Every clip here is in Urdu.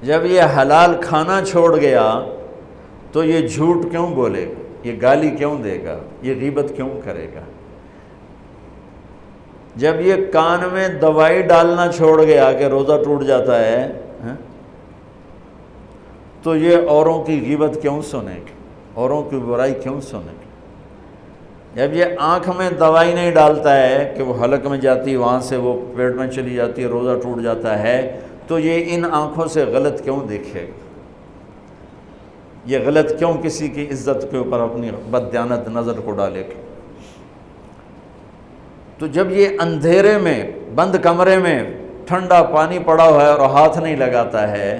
جب یہ حلال کھانا چھوڑ گیا تو یہ جھوٹ کیوں بولے گا، یہ گالی کیوں دے گا، یہ غیبت کیوں کرے گا؟ جب یہ کان میں دوائی ڈالنا چھوڑ گیا کہ روزہ ٹوٹ جاتا ہے تو یہ اوروں کی غیبت کیوں سنے گا، اوروں کی برائی کیوں سنے گا؟ جب یہ آنکھ میں دوائی نہیں ڈالتا ہے کہ وہ حلق میں جاتی ہے، وہاں سے وہ پیٹ میں چلی جاتی ہے، روزہ ٹوٹ جاتا ہے، تو یہ ان آنکھوں سے غلط کیوں دیکھے گا؟ یہ غلط کیوں کسی کی عزت کے اوپر اپنی بددیانت نظر کو ڈالے گا؟ تو جب یہ اندھیرے میں بند کمرے میں ٹھنڈا پانی پڑا ہوا ہے اور ہاتھ نہیں لگاتا ہے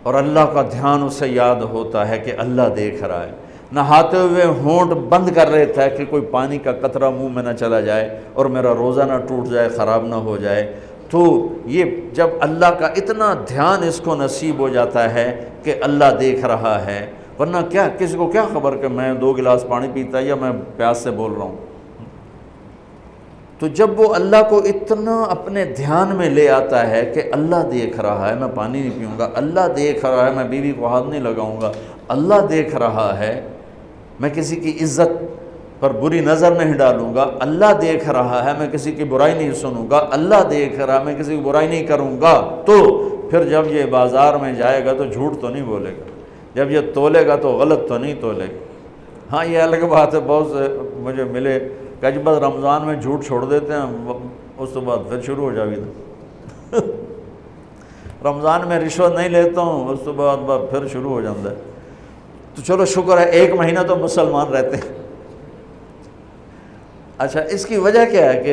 اور اللہ کا دھیان اسے یاد ہوتا ہے کہ اللہ دیکھ رہا ہے، نہاتے ہوئے ہونٹ بند کر لیتا ہے کہ کوئی پانی کا قطرہ منہ میں نہ چلا جائے اور میرا روزہ نہ ٹوٹ جائے، خراب نہ ہو جائے، تو یہ جب اللہ کا اتنا دھیان اس کو نصیب ہو جاتا ہے کہ اللہ دیکھ رہا ہے، ورنہ کیا کسی کو کیا خبر کہ میں 2 گلاس پانی پیتا یا میں پیاس سے بول رہا ہوں؟ تو جب وہ اللہ کو اتنا اپنے دھیان میں لے آتا ہے کہ اللہ دیکھ رہا ہے، میں پانی نہیں پیوں گا، اللہ دیکھ رہا ہے، میں بیوی کو ہاتھ نہیں لگاؤں گا، اللہ دیکھ رہا ہے، میں کسی کی عزت پر بری نظر نہیں ڈالوں گا، اللہ دیکھ رہا ہے، میں کسی کی برائی نہیں سنوں گا، اللہ دیکھ رہا ہے، میں کسی کی برائی نہیں کروں گا، تو پھر جب یہ بازار میں جائے گا تو جھوٹ تو نہیں بولے گا، جب یہ تولے گا تو غلط تو نہیں تولے گا۔ ہاں یہ الگ بات ہے، بہت سے مجھے ملے کہ جب بس رمضان میں جھوٹ چھوڑ دیتے ہیں، اس کے بعد پھر شروع ہو جائے گا۔ رمضان میں رشوت نہیں لیتا ہوں، اس کے بعد پھر شروع ہو جاتا ہے۔ تو چلو شکر ہے 1 مہینہ تو مسلمان رہتے ہیں۔ اچھا اس کی وجہ کیا ہے کہ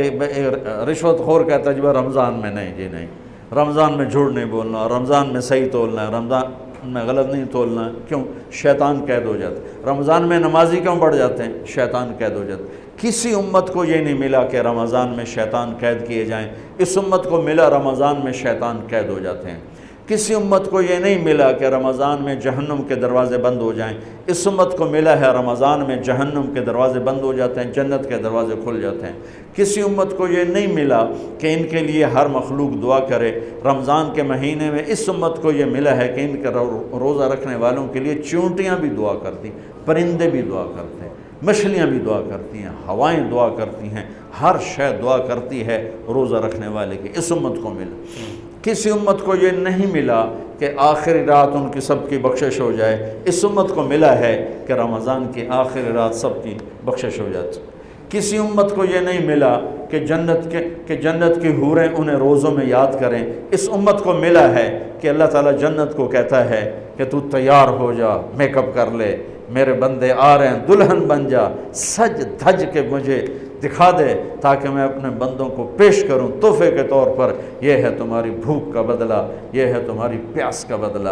رشوت خور کہتا ہے جی رمضان میں نہیں، جی نہیں، رمضان میں جھوٹ نہیں بولنا، رمضان میں صحیح تولنا ہے، رمضان میں غلط نہیں تولنا ہے۔ کیوں؟ شیطان قید ہو جاتا ہے۔ رمضان میں نمازی کیوں بڑھ جاتے ہیں؟ شیطان قید ہو جاتا ہے۔ کسی امت کو یہ نہیں ملا کہ رمضان میں شیطان قید کیے جائیں، اس امت کو ملا رمضان میں شیطان قید ہو جاتے ہیں۔ کسی امت کو یہ نہیں ملا کہ رمضان میں جہنم کے دروازے بند ہو جائیں، اس امت کو ملا ہے رمضان میں جہنم کے دروازے بند ہو جاتے ہیں، جنت کے دروازے کھل جاتے ہیں۔ کسی امت کو یہ نہیں ملا کہ ان کے لیے ہر مخلوق دعا کرے، رمضان کے مہینے میں اس امت کو یہ ملا ہے کہ ان کے روزہ رکھنے والوں کے لیے چونٹیاں بھی دعا کرتی، پرندے بھی دعا کرتے ہیں، مچھلیاں بھی دعا کرتی ہیں، ہوائیں دعا کرتی ہیں، ہر شے دعا کرتی ہے روزہ رکھنے والے کی۔ اس امت کو ملا۔ کسی امت کو یہ نہیں ملا کہ آخری رات ان کی سب کی بخشش ہو جائے، اس امت کو ملا ہے کہ رمضان کی آخری رات سب کی بخشش ہو جاتی۔ کسی امت کو یہ نہیں ملا کہ جنت کی حوریں انہیں روزوں میں یاد کریں، اس امت کو ملا ہے کہ اللہ تعالیٰ جنت کو کہتا ہے کہ تو تیار ہو جا، میک اپ کر لے، میرے بندے آ رہے ہیں، دلہن بن جا، سج دھج کے مجھے دکھا دے تاکہ میں اپنے بندوں کو پیش کروں تحفے کے طور پر، یہ ہے تمہاری بھوک کا بدلہ، یہ ہے تمہاری پیاس کا بدلہ۔